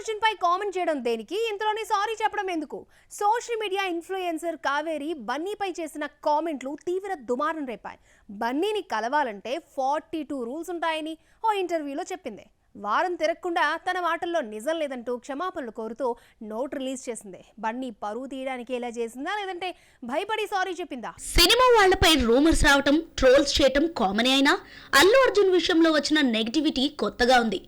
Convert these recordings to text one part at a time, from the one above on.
అర్జున్ పై comment చేయడం దేనికి, ఇంతలోనే సారీ చెప్పడం ఎందుకు? సోషల్ మీడియా ఇన్ఫ్లుయెన్సర్ కావేరి బన్నీపై చేసిన కామెంట్లు తీవ్ర దుమారం రేపాయి. బన్నీని కలవాలంటే 42 రూల్స్ ఉంటాయని ఓ ఇంటర్వ్యూలో చెప్పింది. వారం తిరగకుండా తన మాటల్లో నిజం లేదంటూ క్షమాపణలు కోరుతూ నోట్ రిలీజ్ చేసింది. బన్నీ పరువు తీయడానికి ఇలా చేసిందా, లేదంటే భయపడి సారీ చెప్పిందా? సినిమా వాళ్లపై రూమర్స్ రావటం, ట్రోల్స్ చేయటం కామనే అయినా అల్లు అర్జున్ విషయంలో వచ్చిన నెగిటివిటీ కొత్తగా ఉంది.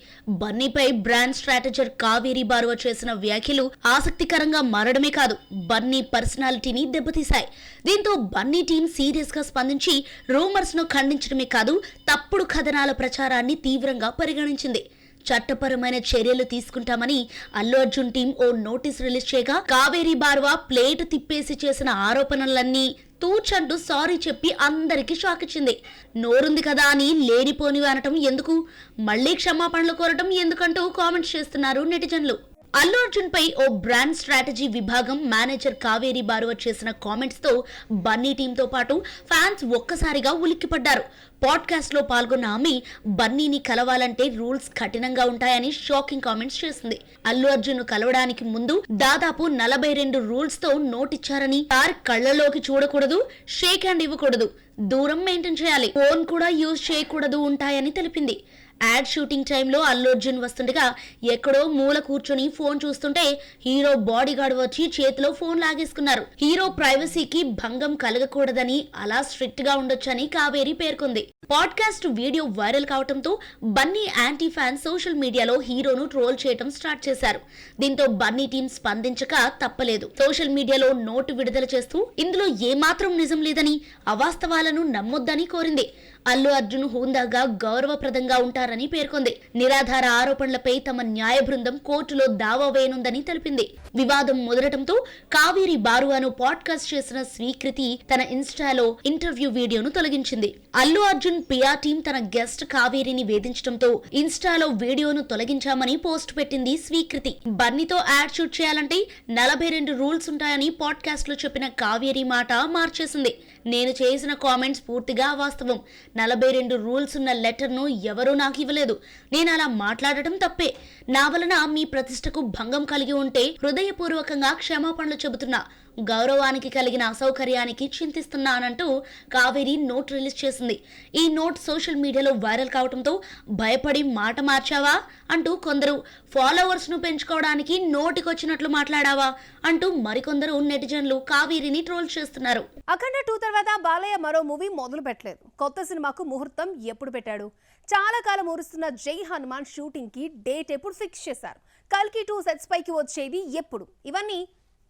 బన్నీపై బ్రాండ్ స్ట్రాటజర్ కావేరి బారువ చేసిన వ్యాఖ్యలు ఆసక్తికరంగా మారడమే కాదు, బన్నీ పర్సనాలిటీని దెబ్బతీశాయి. దీంతో బన్నీ టీం సీరియస్ గా స్పందించి రూమర్స్ ను ఖండించడమే కాదు, తప్పుడు కథనాల ప్రచారాన్ని తీవ్రంగా పరిగణించింది. చట్టపరమైన చర్యలు తీసుకుంటామని అల్లు అర్జున్ టీం ఓ నోటీస్ రిలీజ్ చేయగా, కావేరి బార్వా ప్లేట్ తిప్పేసి చేసిన ఆరోపణలన్నీ తూచంటూ సారీ చెప్పి అందరికీ షాక్ ఇచ్చింది. నోరుంది కదా అని లేనిపోనివి అనటం ఎందుకు, మళ్లీ క్షమాపణలు కోరటం ఎందుకంటూ కామెంట్స్ చేస్తున్నారు నెటిజన్లు. అల్లు అర్జున్ పై ఓ బ్రాండ్ స్ట్రాటజీ విభాగం మేనేజర్ కావేరి బారువ చేసిన కామెంట్స్ తో బన్నీ టీంతో పాటు ఫ్యాన్స్ ఒక్కసారిగా ఉలిక్కిపడ్డారు. పాడ్కాస్ట్ లో పాల్గొన్న ఆమె బన్నీని కలవాలంటే రూల్స్ కఠినంగా ఉంటాయని షాకింగ్ కామెంట్స్ చేసింది. అల్లు అర్జున్ ను కలవడానికి ముందు దాదాపు 42 రూల్స్ తో నోటిచ్చారని, సార్ కళ్లలోకి చూడకూడదు, షేక్ హ్యాండ్ ఇవ్వకూడదు, దూరం మెయింటైన్ చేయాలి, ఫోన్ కూడా యూజ్ చేయకూడదు ఉంటాయని తెలిపింది. యాడ్ షూటింగ్ టైంలో అల్లు అర్జున్ వస్తుండగా ఎక్కడో మూల కూర్చొని ఫోన్ చూస్తుంటే హీరో బాడీ గార్డ్ వచ్చి చేతిలో ఫోన్ లాగేసుకున్నారు. హీరో ప్రైవసీకి భంగం కలగకూడదని అలా స్ట్రిక్ట్ గా ఉండొచ్చని కావేరి పేర్కొంది. పాడ్కాస్ట్ వీడియో వైరల్ కావడంతో బన్నీ యాంటీ ఫ్యాన్స్ సోషల్ మీడియాలో హీరోను ట్రోల్ చేయడం స్టార్ట్ చేశారు. దీంతో బన్నీ టీం స్పందించక తప్పలేదు. సోషల్ మీడియాలో నోటు విడుదల చేస్తూ ఇందులో ఏమాత్రం నిజం లేదని, అవాస్తవాలను నమ్మొద్దని కోరింది. అల్లు అర్జున్ హుందాగా గౌరవప్రదంగా ఉంటారని పేర్కొంది. నిరాధార ఆరోపణలపై తమ న్యాయ బృందం కోర్టులో దావా వేయనుందని తెలిపింది. వివాదం ముదరటంతో కావేరి బారువాను పాడ్కాస్ట్ చేసిన స్వీకృతి తన ఇన్స్టాలో ఇంటర్వ్యూ వీడియోను తొలగించింది. అల్లు అర్జున్ పిఆర్ టీం తన గెస్ట్ కావేరిని వేధించడంతో ఇన్స్టాలో వీడియోను తొలగించామని పోస్ట్ పెట్టింది స్వీకృతి. బన్నీతో యాడ్ షూట్ చేయాలంటే 42 రూల్స్ ఉంటాయని పాడ్కాస్ట్ లో చెప్పిన కావేరి మాట మార్చేసింది. నేను చేసిన కామెంట్స్ పూర్తిగా వాస్తవం. 42 రూల్స్ ఉన్న లెటర్ ను ఎవరూ నాకు ఇవ్వలేదు. నేను అలా మాట్లాడటం తప్పే. నా వలన మీ ప్రతిష్టకు భంగం కలిగి ఉంటే హృదయపూర్వకంగా క్షమాపణలు చెబుతున్నా. గౌరవానికి కలిగిన అసౌకర్యానికి చింతిస్తున్నానంటూ కావేరి నోట్ రిలీజ్ చేసింది. ఈ నోట్ సోషల్ మీడియాలో వైరల్ కావడంతో భయపడి మాట మార్చావా అంటూ కొందరు, ఫాలోవర్స్ ను పెంచుకోవడానికి నోటికొచ్చినట్లు మాట్లాడావా అంటూ మరికొందరు నెటిజన్లు కావేరిని ట్రోల్ చేస్తున్నారు. అఖండ 2 తర్వాత బాలయ్య మరో మూవీ మొదలు పెట్టలేదు. కొత్త సినిమాకు ముహూర్తం ఎప్పుడు పెట్టాడు? చాలా కాలం ఊరుస్తున్న జై హనుమాన్ షూటింగ్ కి డేట్ ఎప్పుడు ఫిక్స్ చేశారు? కల్కి 2 సెట్స్ పైకి వచ్చేది ఎప్పుడు? ఇవన్నీ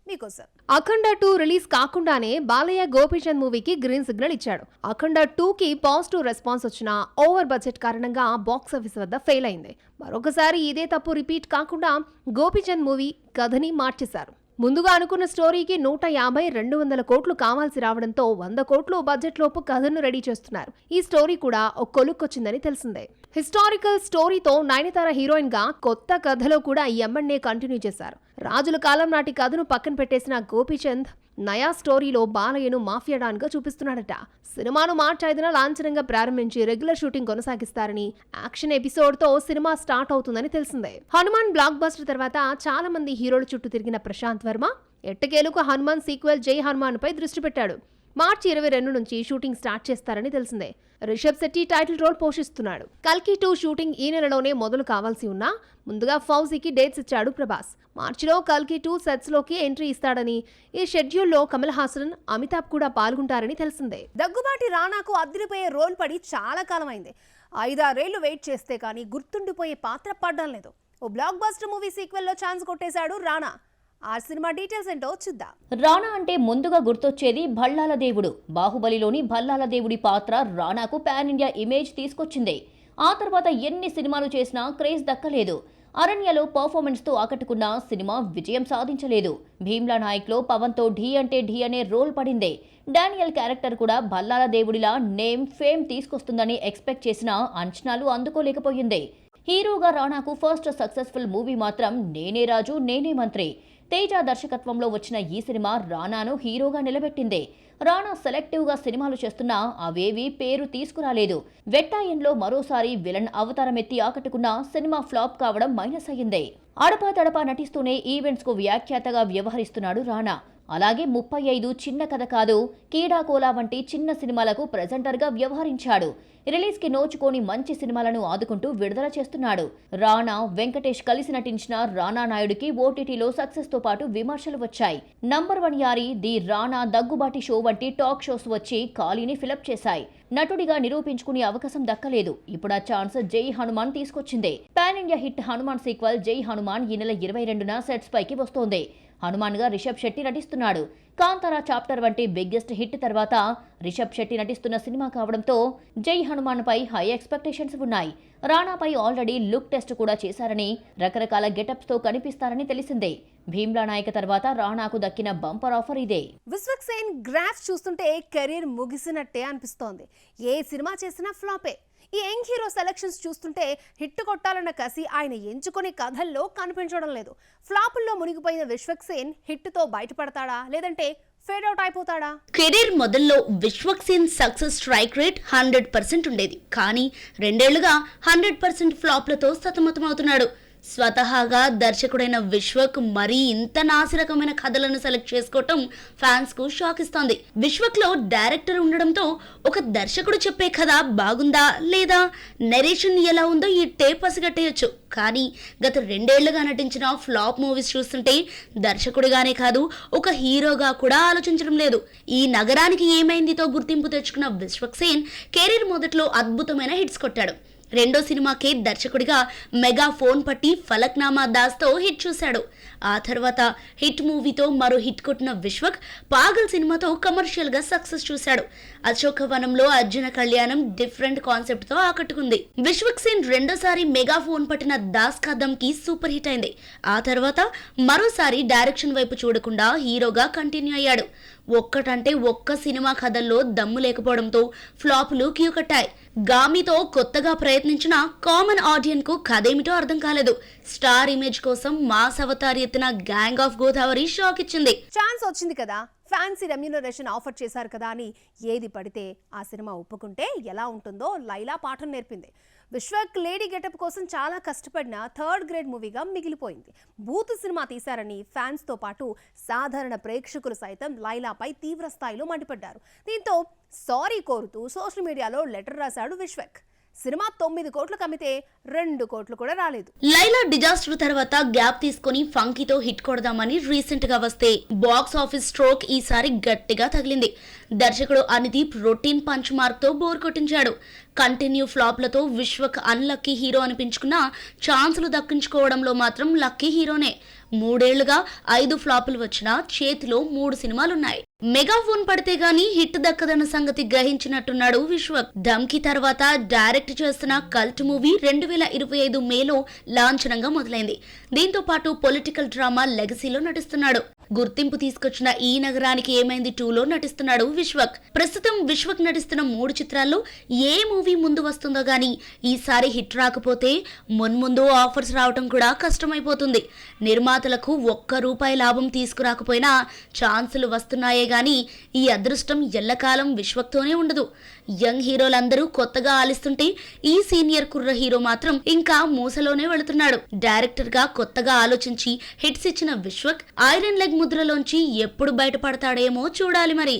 మీకోసం. అఖండ 2 రిలీజ్ కాకుండానే బాలయ్య గోపీచంద్ మూవీకి గ్రీన్ సిగ్నల్ ఇచ్చాడు. అఖండ 2కి పాజిటివ్ రెస్పాన్స్ వచ్చినా ఓవర్ బడ్జెట్ కారణంగా బాక్స్ ఆఫీస్ వద్ద ఫెయిల్ అయింది. మరొకసారి ఇదే తప్పు రిపీట్ కాకుండా గోపీచంద్ మూవీ కథని మార్చేశారు. ముందుగా అనుకున్న స్టోరీకి 150-200 కోట్లు కావాల్సి రావడంతో 100 కోట్లు బడ్జెట్ లోపు కథను రెడీ చేస్తున్నారు. ఈ స్టోరీ కూడా ఒక కొలుక్కొచ్చిందని తెలిసిందే. హిస్టారికల్ స్టోరీతో నయనతార హీరోయిన్ గా కొత్త కథలో కూడా ఈ ఎమ్మన్నే కంటిన్యూ చేశారు. రాజుల కాలం నాటి కథను పక్కన పెట్టేసిన గోపీచంద్ నయా స్టోరీలో బాలయ్యను మాఫియా డాన్ గా చూపిస్తున్నాడట. సినిమాను మార్చి 5న లాంఛనంగా ప్రారంభించి రెగ్యులర్ షూటింగ్ కొనసాగిస్తారని, యాక్షన్ ఎపిసోడ్ తో సినిమా స్టార్ట్ అవుతుందని తెలిసిందే. హనుమాన్ బ్లాక్ బస్టర్ తర్వాత చాలా మంది హీరోల చుట్టూ తిరిగిన ప్రశాంత్ వర్మ ఎట్టకేలకు హనుమాన్ సీక్వెల్ జై హనుమాన్ పై దృష్టి పెట్టాడు. మార్చి 22 నుంచి షూటింగ్ స్టార్ట్ చేస్తారని తెలిసిందే. రిషబ్ శెట్టి టైటిల్ రోల్ పోషిస్తున్నాడు. కల్కి 2 షూటింగ్ ఈ నెలలోనే మొదలు కావాల్సి ఉన్నా ముందుగా ఫౌజీకి డేట్స్ ఇచ్చాడు ప్రభాస్. మార్చిలో కల్కి 2 సెట్స్ లోకి ఎంట్రీ ఇస్తాడని, ఈ షెడ్యూల్లో కమల్ హాసన్, అమితాబ్ కూడా పాల్గొంటారని తెలిసిందే. దగ్గుబాటి రానాకు అదిరిపోయే రోల్ పడి చాలా కాలం అయింది. 5-6 ఏళ్లు వెయిట్ చేస్తే కానీ గుర్తుండిపోయే పాత్ర పడ్డం లేదు. ఓ బ్లాక్ బస్టర్ మూవీ సీక్వెల్ లో ఛాన్స్ కొట్టేశాడు రానా. ఆ సినిమా డీటెయిల్స్ ఏంటో చూద్దాం. రానా అంటే ముందుగా గుర్తొచ్చేది భల్లాల దేవుడు. బాహుబలిలోని భల్లాల దేవుడి పాత్ర రానాకు పాన్ ఇండియా ఇమేజ్ తీసుకొచ్చింది. ఆ తర్వాత ఎన్ని సినిమాలు చేసినా క్రేజ్ దక్కలేదు. అరణ్యలో పర్ఫార్మెన్స్ తో ఆకట్టుకున్న సినిమా విజయం సాధించలేదు. భీమ్లా నాయక్లో పవన్ తో ఢీ అంటే ఢీ అనే రోల్ పడింది. డానియల్ క్యారెక్టర్ కూడా భల్లాల దేవుడిలా నేమ్ ఫేమ్ తీసుకొస్తుందని ఎక్స్పెక్ట్ చేసినా అంచనాలు అందుకోలేకపోయింది. హీరోగా రానాకు ఫస్ట్ సక్సెస్ఫుల్ మూవీ మాత్రం నేనే రాజు నేనే మంత్రి. తేజ దర్శకత్వంలో వచ్చిన ఈ సినిమా రానాను హీరోగా నిలబెట్టింది. రానా సెలెక్టివ్ గా సినిమాలు చేస్తున్నా అవేవి పేరు తీసుకురాలేదు. వెట్టాయంలో మరోసారి విలన్ అవతారమెత్తి ఆకట్టుకున్న సినిమా ఫ్లాప్ కావడం మైనస్ అయ్యింది. అడపాదడపా నటిస్తూనే ఈవెంట్స్ కు వ్యాఖ్యాతగా వ్యవహరిస్తున్నాడు రానా. అలాగే 35 చిన్న కథ కాదు, కీడాకోలా వంటి చిన్న సినిమాలకు ప్రెజెంటర్గా వ్యవహరించాడు. రిలీజ్ కి నోచుకోని మంచి సినిమాలను ఆదుకుంటూ విడుదల చేస్తున్నాడు. రానా, వెంకటేష్ కలిసి నటించిన రానా నాయుడుకి ఓటీటీలో సక్సెస్ తో పాటు విమర్శలు వచ్చాయి. Number 1 Yaari, the Rana Daggubati show వంటి టాక్ షోస్ వచ్చి ఖాళీని ఫిలప్ చేశాయి. నటుడిగా నిరూపించుకునే అవకాశం దక్కలేదు. ఇప్పుడు ఆ ఛాన్స్ జై హనుమాన్ తీసుకొచ్చింది. Pan India hit Hanuman sequel జై హనుమాన్ ఈ నెల 22న సెట్స్ పైకి వస్తోంది. హనుమాన్ గా రిషబ్ శెట్టి నటిస్తున్నాడు. కాంతారా చాప్టర్ వంటి బిగ్గెస్ట్ హిట్ తర్వాత రిషబ్ శెట్టి నటిస్తున్న సినిమా కావడంతో జై హనుమాన్ పై హై ఎక్స్పెక్టేషన్స్ ఉన్నాయి. రానాపై ఆల్రెడీ లుక్ టెస్ట్ కూడా చేశారని, రకరకాల గెటప్స్ తో కనిపిస్తారని తెలిసిందే. భీమ్లా నాయక తర్వాత రానాకు దక్కిన బంపర్ ఆఫర్ ఇదే. విశ్వక్ సేన్ గ్రాఫ్ చూస్తుంటే కెరీర్ ముగిసినట్టే అనిపిస్తోంది. ఏ సినిమా చేసినా ఫ్లాపే. ఈ యంగ్ హీరో సెలక్షన్స్ చూస్తుంటే హిట్ కొట్టాలన్న కసి ఆయన ఎంచుకునే కథల్లో కనిపించడం లేదు. ఫ్లాపుల్లో మునిగిపోయిన విశ్వక్ సేన్ హిట్తో బయటపడతాడా లేదంటే ఫేడ్ అవుట్ అయిపోతాడా? కెరీర్ మొదల్లో Vishwak Sen success strike rate 100% ఉండేది. కానీ 2 ఏళ్లుగా 100% ఫ్లాప్లతో సతమతమవుతున్నాడు. స్వతహాగా దర్శకుడైన విశ్వక్ మరీ ఇంత నాసిరకమైన కథలను సెలెక్ట్ చేసుకోవటం ఫ్యాన్స్ కు షాక్ ఇస్తోంది. విశ్వక్ లో డైరెక్టర్ ఉండడంతో ఒక దర్శకుడు చెప్పే కథ బాగుందా లేదా, నెరేషన్ ఎలా ఉందో ఈ టేప్ పసిగట్టేయొచ్చు. కానీ గత 2 ఏళ్లుగా నటించిన ఫ్లాప్ మూవీస్ చూస్తుంటే దర్శకుడిగానే కాదు, ఒక హీరోగా కూడా ఆలోచించడం లేదు. ఈ నగరానికి ఏమైందితో గుర్తింపు తెచ్చుకున్న విశ్వక్ సేన్ కెరీర్ మొదట్లో అద్భుతమైన హిట్స్ కొట్టాడు. రెండో సినిమాకే దర్శకుడిగా మెగా ఫోన్ పట్టి ఫలక్నామా దాస్తో హిట్ చూశాడు. ఆ తర్వాత హిట్ మూవీతో మరో హిట్ కొట్టిన విశ్వక్ పాగల్ సినిమాతో కమర్షియల్ గా సక్సెస్ చూశాడు. అశోకవనంలో అర్జున కళ్యాణం డిఫరెంట్ కాన్సెప్ట్ తో ఆకట్టుకుంది. విశ్వక్ సేన్ రెండోసారి మెగా ఫోన్ పట్టిన దాస్ కా దమ్ కి సూపర్ హిట్ అయింది. ఆ తర్వాత మరోసారి డైరెక్షన్ వైపు చూడకుండా హీరోగా కంటిన్యూ అయ్యాడు. ఒక్కటంటే ఒక్క సినిమా కథల్లో దమ్ము లేకపోవడంతో ఫ్లాపులు క్యూ కట్టాయి. గామితో కొత్తగా ప్రయత్నించిన కామన్ ఆడియన్స్ కు కథేమిటో అర్థం కాలేదు. స్టార్ ఇమేజ్ కోసం మాస్ అవతార్ ఎత్తిన గ్యాంగ్ ఆఫ్ గోదావరి షాక్ ఇచ్చింది. ఛాన్స్ వచ్చింది కదా, ఫ్యాన్సీ రెమ్యూనరేషన్ ఆఫర్ చేశారు కదా అని ఏది పడితే ఆ సినిమా ఒప్పుకుంటే ఎలా ఉంటుందో లైలా పాఠం నేర్పింది. విశ్వక్ లేడీ గెటప్ కోసం చాలా కష్టపడిన 3rd గ్రేడ్ మూవీగా మిగిలిపోయింది. బూత్ సినిమా తీశారని ఫ్యాన్స్తో పాటు సాధారణ ప్రేక్షకులు సైతం లైలాపై తీవ్ర స్థాయిలో మండిపడ్డారు. దీంతో సారీ కోరుతూ సోషల్ మీడియాలో లెటర్ రాశాడు విశ్వక్. సినిమా 9 కోట్లు కమ్మితే 2 కోట్లు కూడా రాలేదు. లైలా డిజాస్టర్ తర్వాత గ్యాప్ తీసుకుని ఫంకీతో హిట్ కొడదామని రీసెంట్ గా వస్తే బాక్స్ ఆఫీస్ స్ట్రోక్ ఈసారి గట్టిగా తగిలింది. దర్శకుడు అనుదీప్ రొటీన్ పంచ్ మార్క్ తో బోర్ కొట్టించాడు. కంటిన్యూ ఫ్లాప్లతో విశ్వక్ అన్లక్కీ హీరో అనిపించుకున్న ఛాన్సులు దక్కించుకోవడంలో మాత్రం లక్కీ హీరోనే. 3 ఏళ్లుగా 5 ఫ్లాపులు వచ్చినా చేతిలో 3 సినిమాలున్నాయి. మెగా ఫోన్ పడితే గానీ హిట్ దక్కదన్న సంగతి గ్రహించినట్టున్నాడు విశ్వక్. ధమ్కి తర్వాత డైరెక్ట్ చేస్తున్న కల్ట్ మూవీ 2025 మేలో లాంఛనంగా మొదలైంది. దీంతో పాటు పొలిటికల్ డ్రామా లెగసీలో నటిస్తున్నాడు. గుర్తింపు తీసుకొచ్చిన ఈ నగరానికి ఏమైంది 2లో నటిస్తున్నాడు విశ్వక్. ప్రస్తుతం విశ్వక్ నటిస్తున్న 3 చిత్రాల్లో ఏ మూవీ ముందు వస్తుందో గానీ ఈసారి హిట్ రాకపోతే మున్ముందు ఆఫర్స్ రావటం కూడా కష్టమైపోతుంది. నిర్మాతలకు ₹1 లాభం తీసుకురాకపోయినా ఛాన్సులు వస్తున్నాయే గానీ ఈ అదృష్టం ఎల్లకాలం విశ్వక్తోనే ఉండదు. యంగ్ హీరోలందరూ కొత్తగా ఆలిస్తుంటే ఈ సీనియర్ కుర్ర హీరో మాత్రం ఇంకా మూసలోనే వెళుతున్నాడు. డైరెక్టర్ గా కొత్తగా ఆలోచించి హిట్స్ ఇచ్చిన విశ్వక్ ఐరన్ లెగ్ ముద్రలోంచి ఎప్పుడు బయటపడతాడేమో చూడాలి మరి.